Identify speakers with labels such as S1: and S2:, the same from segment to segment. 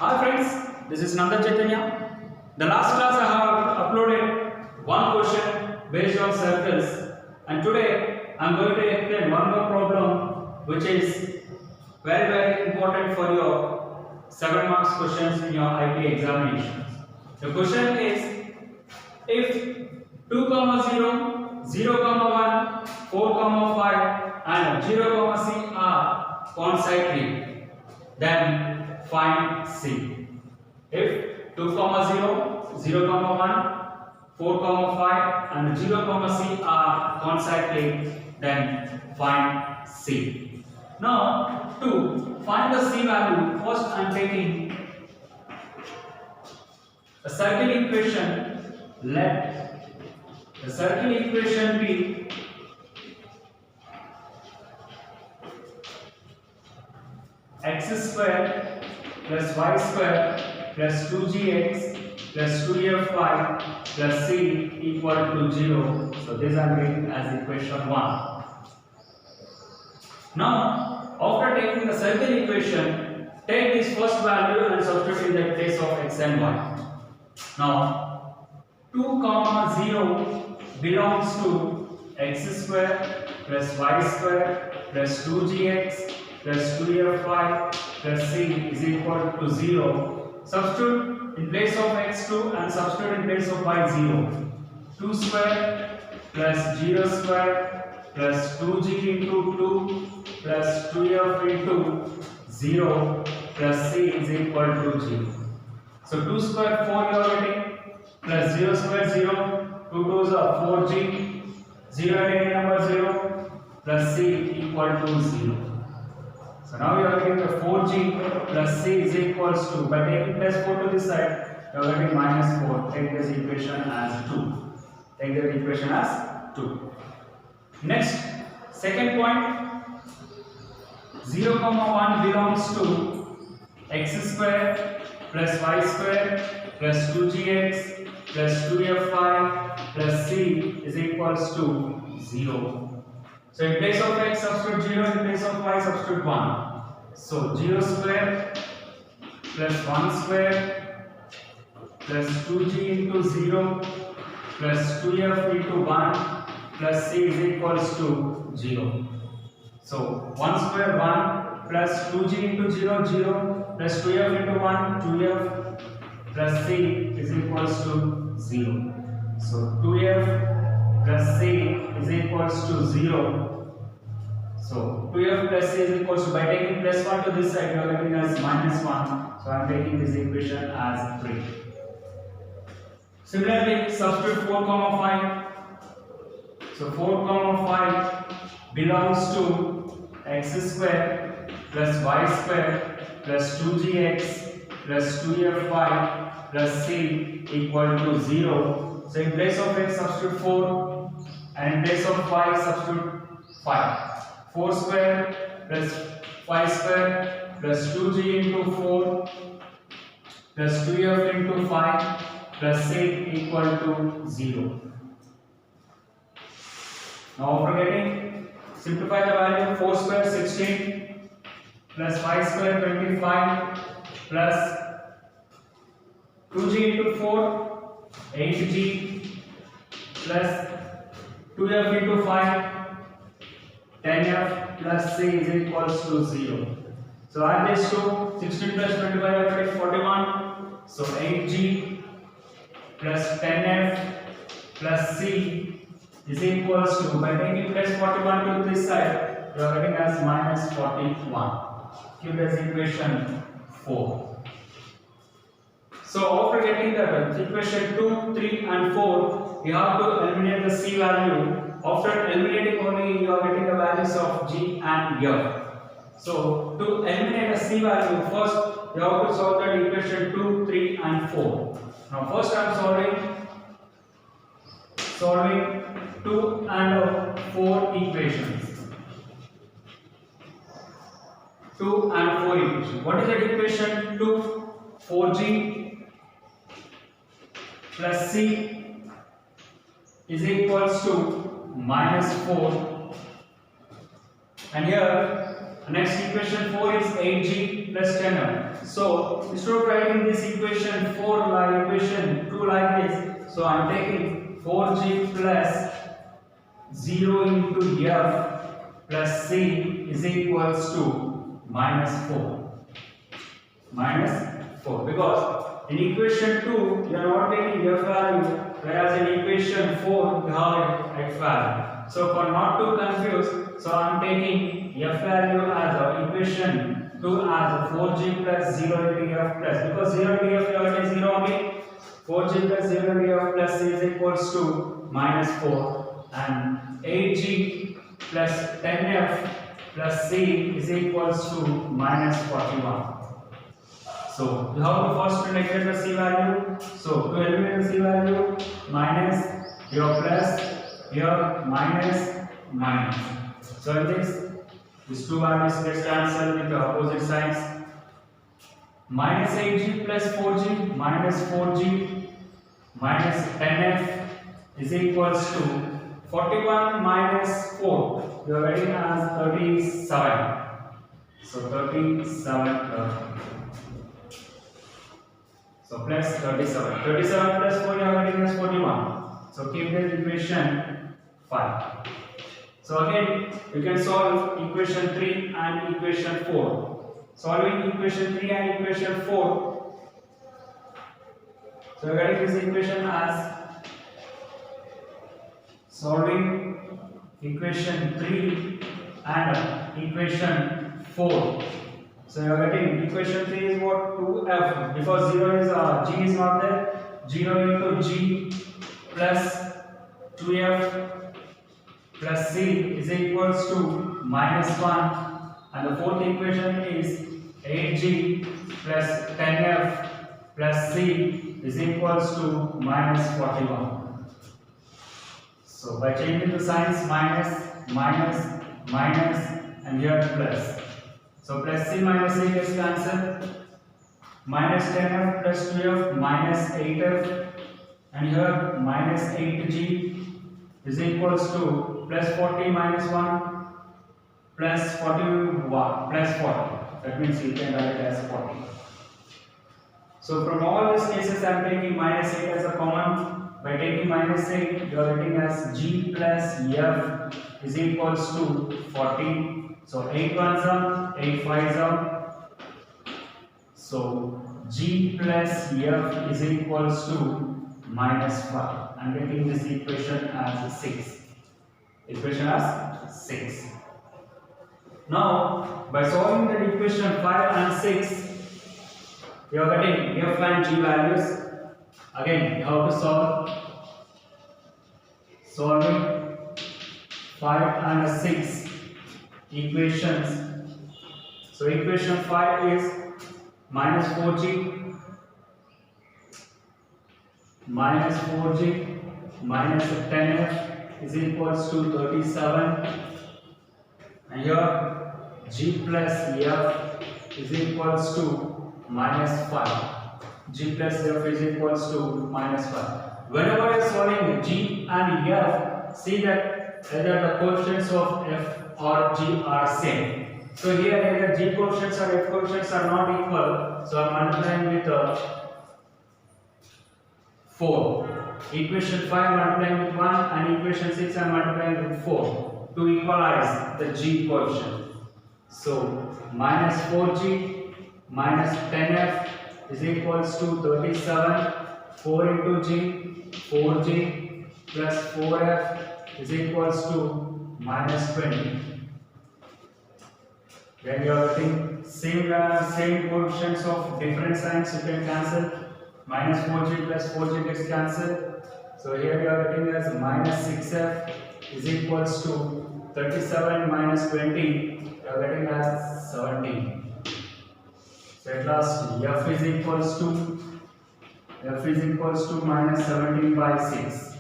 S1: Hi friends, this is Nanda Chaitanya. The last class I have uploaded one question based on circles, and today I am going to explain one more problem which is very important for your 7 marks questions in your IP examinations. The question is, if 2, 0, 0, 1, 4, 5 and 0, c are consecutive, then find C. If 2, 0, 0, 1, 4, 5 and 0, c are consecutive, then find C. Now, to find the C value, first I am taking a circle equation. Let the circle equation be x square plus y square plus 2gx plus 2f5 plus c equal to 0. So this I am taking as equation 1. Now, after taking the circle equation, take this first value and substitute in the place of x and y. Now, 2, 0 belongs to x square plus y square plus 2gx plus 2f5 plus c is equal to 0. Substitute in place of x 2 and substitute in place of y 0. 2 square plus 0 square plus 2g into 2 plus 2f into 0 plus c is equal to 0. So 2 square 4 you are getting plus 0 square 0, 2 2s are 4g, 0 and any number 0 plus c equal to 0. So now you are getting the 4g plus c is equals to, by taking plus 4 to this side, you are getting minus 4. Take this equation as 2. Take the equation as 2. Next, second point, 0, 1 belongs to x square plus y square plus 2gx plus 2f5 plus c is equals to 0. So in place of x substitute 0, in place of y substitute 1. So 0 square plus 1 square plus 2g into 0 plus 2f into 1 plus c is equals to 0. So 1 square 1 plus 2g into 0 0 plus 2f into 1 2f plus c is equals to 0. So 2f plus c is equals to 0. So 2f plus c is equals to, by taking plus 1 to this side, you are getting as minus 1. So I am taking this equation as 3. Similarly, substitute 4, 5. So 4, 5 belongs to x square plus y square plus 2gx plus 2f5 plus c equal to 0. So in place of x substitute 4 and in place of y substitute 5. 4 square plus y square plus 2g into 4 plus 2f into 5 plus c equal to 0. Now after getting, simplify the value. 4 square 16 plus 5 square 25 plus 2g into 4 8g plus 2f into 5 10f plus c is equals to 0. So add this to 16 plus 25 I get 41. So 8g plus 10f plus c is equals to, by taking plus 41 to this side, you are getting as minus 41. Give as equation 4. So after getting the equation 2, 3 and 4, you have to eliminate the c value. After eliminating only, you are getting the values of g and f. So to eliminate the c value, first you have to solve the equation 2, 3 and 4. Now first I am solving 2 and 4 equations. 2 and 4 equations. What is that equation? 2, 4g plus c is equals to minus 4. And here Next equation 4 is 8g plus 10f. So instead of writing this equation 4 like equation 2 like this, so I am taking 4g plus 0 into f plus c is equals to minus 4. Minus 4, because in equation 2 you are not taking f value, whereas in equation 4 you have x value. So for not to confuse, so I am taking f value as equation 2 as 4g plus 0 into f plus, because 0 into f is 0 only. 4g plus 0 into f plus is equals to minus 4, and 8g plus 10f plus c is equals to minus 41. So you have to first negate the c value. So to eliminate the c value, minus your plus your minus. So in this, these two values gets cancelled with the opposite signs. Minus 8g plus 4g minus 4g minus 10f is equals to 41 minus 4. You are getting as 37. So 37. So plus 37. 37 plus 4 you are getting as 41. So keep the equation 5. So again you can solve equation 3 and equation 4. Solving equation 3 and equation 4. So you are getting this equation as solving equation 3 and equation 4. So you are getting equation 3 is what? 2f, because 0 is g is not there. 0 into g plus 2f plus c is equals to minus 1, and the fourth equation is 8g plus 10f plus c is equals to minus 41. So by changing the signs, minus, and here plus. So plus c minus c gets cancelled. Minus 10f plus 2f minus 8f, and here minus 8g is equals to plus 40 minus 1 plus 41 plus 40. That means you can write it as 40. So from all these cases I am taking minus 8 as a common. By taking minus 8, you are getting as g plus f is equals to 40. So 8 ones are, 8 5s are. So g plus f is equals to minus 5. I am getting this equation as 6. Equation as 6. Now by solving the equation 5 and 6, you are getting f and g values. Again, you have to solving 5 and 6 equations. So equation 5 is minus 4g minus 10f is equals to 37, and here g plus f is equals to minus 5. G plus f is equals to minus 5. Whenever you are solving g and f, see that either the coefficients of f or g are same. So here either g coefficients or f coefficients are not equal, so I am multiplying with 4. Equation 5 multiplying with 1 and equation 6 I am multiplying with 4 to equalize the g coefficient. So minus 4g minus 10f is equals to 37. 4 into g, 4g plus 4f is equals to minus 20. When you are getting same coefficients of different signs, you can cancel. Minus 4g plus 4g gets cancelled. So here you are getting as minus 6f is equals to 37 minus 20. You are getting as 17. So at last f is equals to minus 17 by 6.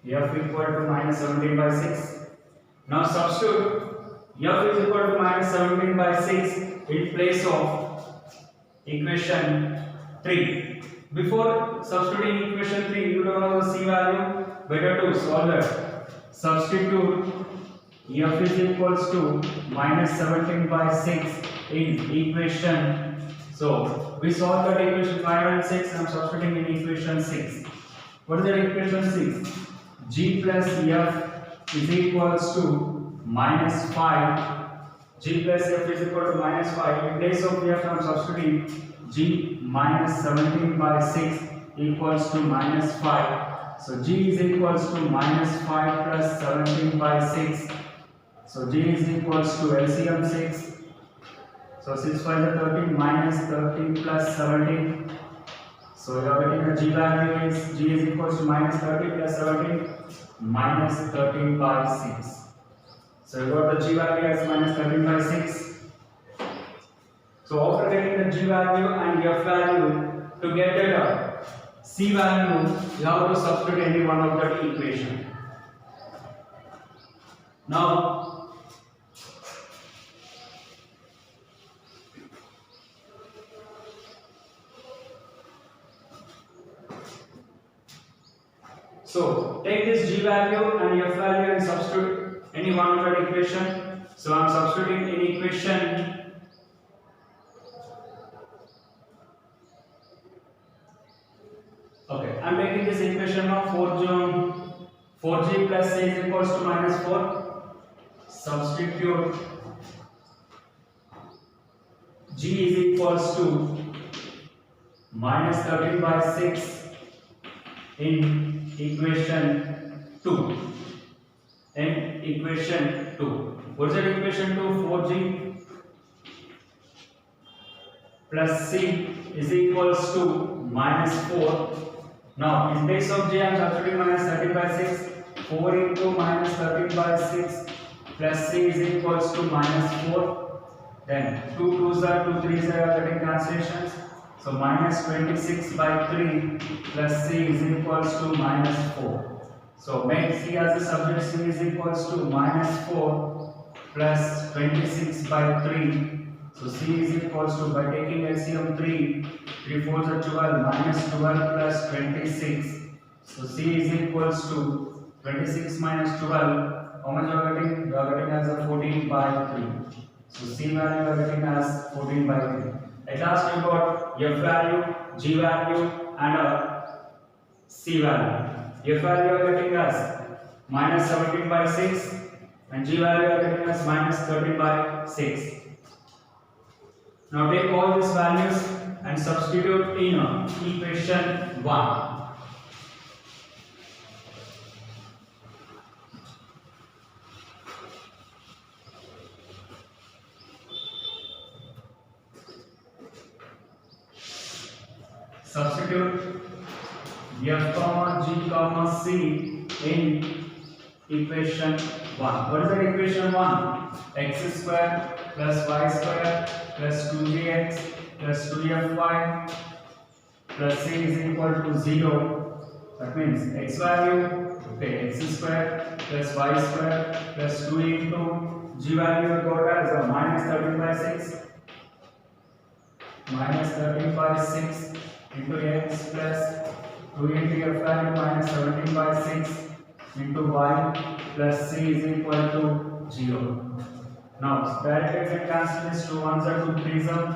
S1: F equal to minus 17 by 6. Now substitute f is equal to minus 17 by 6 in place of equation 3. Before substituting equation 3, you don't know the c value. Better to solve it. Substitute F is equals to minus 17 by 6 in equation. So we solve that equation 5 and 6. I am substituting in equation 6. What is that equation 6? G plus F is equals to minus 5. G plus F is equal to minus 5. In place of F I am substituting G minus 17 by 6 equals to minus 5. So G is equals to minus 5 plus 17 by 6. So G is equals to LCM 6. So 6 5 is 13 minus 13 plus 17. So you are getting the G value is G is equals to minus 30 plus 17 minus 13 by 6. So you got the G value as minus 13 by 6. So after getting the G value and F value, to get the C value, you have to substitute any one of the equation. Now, so take this G value and F value and substitute any one of the equation. So I am substituting in equation okay, I am taking this equation of 4G plus C is equals to minus 4. Substitute G is equals to minus 13 by 6 in equation 2. In equation 2. What is that equation 2? 4G plus C is equals to minus 4. Now, in place of J, I am substituting minus 13 by 6. 4 into minus 13 by 6 plus C is equals to minus 4. Then 2 2s are 2 3s are getting translations. So minus 26 by 3 plus C is equals to minus 4. So make C as a subject. C is equals to minus 4 plus 26 by 3. So C is equals to, by taking LCM 3 4s are 12 minus 12 plus 26. So C is equals to 26 minus 12. How much you are getting? You are getting as a 14 by 3. So C value you are getting as 14 by 3. At last you got F value, G value and a C value. F value you are getting as minus 17 by 6 and G value you are getting as minus 13 by 6. Now take all these values and substitute in equation 1. Substitute F comma G comma C in equation 1. What is that equation 1? X square plus y square plus 2gx plus 2fy plus c is equal to 0. That means x value, okay, x square plus y square plus 2 into g value we got as a minus 13 by 6. Minus 13 by 6 into x plus 2 into f value minus 17 by 6 into y plus c is equal to 0. Now, directly if it cancels, 2 1s are 2 3s are,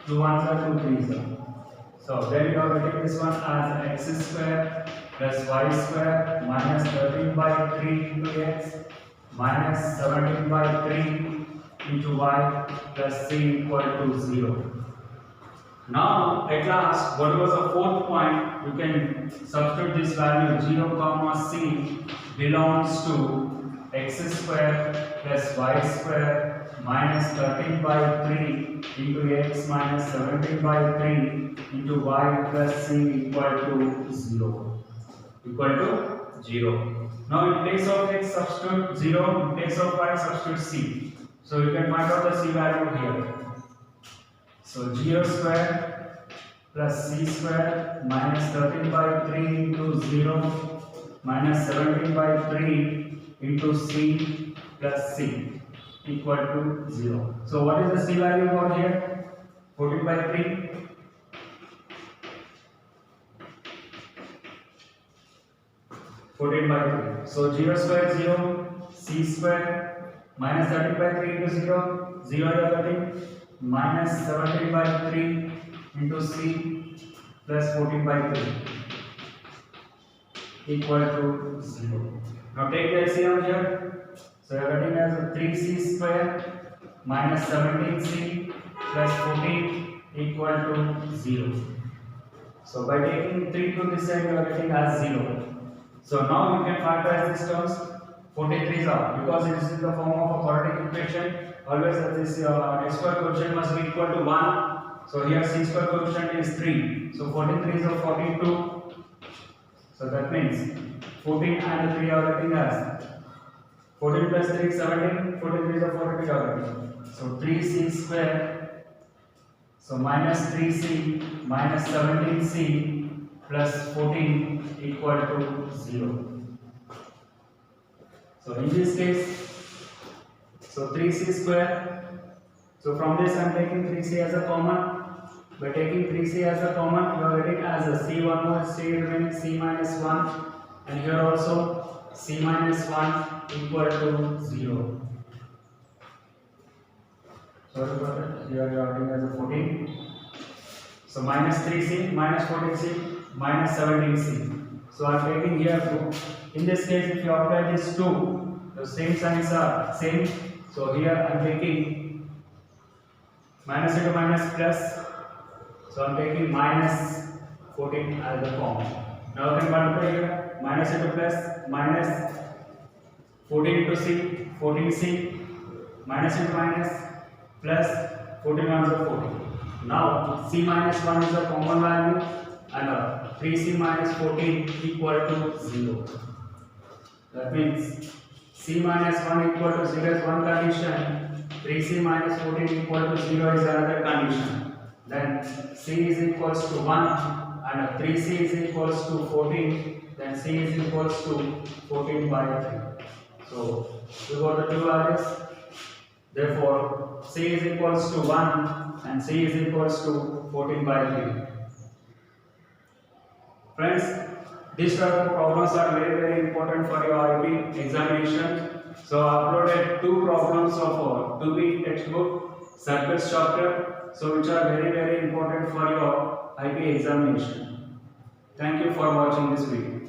S1: 2 1s are 2 3s are. So, then you are getting this one as x square plus y square minus 13 by 3 into x minus 17 by 3 into y plus c equal to 0. Now, at last, what was the fourth point? You can substitute this value 0 comma c belongs to x square plus y square minus 13 by 3 into x minus 17 by 3 into y plus c equal to 0. Equal to 0. Now, in place of x substitute 0, in place of y substitute c. So, you can find out the c value here. So 0 square plus c square minus 13 by 3 into 0 minus 17 by 3 into c plus c equal to 0. So what is the c value over here? 14 by 3. So 0 square 0, c square minus 13 by 3 into 0, 0 you are getting, minus 17 by 3 into C plus 14 by 3 equal to 0. Now take the LCM here. So you are getting as 3C square minus 17C plus 14 equal to 0. So by taking 3 to this side, you are getting as 0. So now you can factorize these terms. 43 is out because it is in the form of a quadratic equation. Always this x square coefficient must be equal to 1. So here c square coefficient is 3. So 43 is of 42. So that means 14 and 3 are getting as 14 plus 3 is 17. 43 is of 42 are getting. So 3c square. So minus 3c minus 17c plus 14 equal to 0. So in this case, so 3c square. So from this I am taking 3c as a common. By taking 3c as a common, you are getting as a c1 more c remaining c minus 1, and here also c minus 1 equal to 0. Sorry for that. Here you are getting as a 14. So minus 3c minus 14c minus 17c. So I am taking here 2. In this case, if you apply this 2, the same signs are same. So here I am taking minus into minus plus. So I am taking minus 14 as the form. Now I can multiply here minus into plus minus 14 into c 14c minus into minus plus 14 ones are 14. Now c minus 1 is a common value and 3c minus 14 equal to 0. That means c minus 1 equal to 0 is one condition, 3c minus 14 equal to 0 is another condition. Then c is equals to 1 and 3c is equals to 14, then c is equals to 14 by 3. So we got the two values. Therefore c is equals to 1 and c is equals to 14 by 3. Friends, these type of problems are very important for your IB examination. So I uploaded 2 problems of 2B textbook circuits chapter, so which are very important for your IB examination. Thank you for watching this video.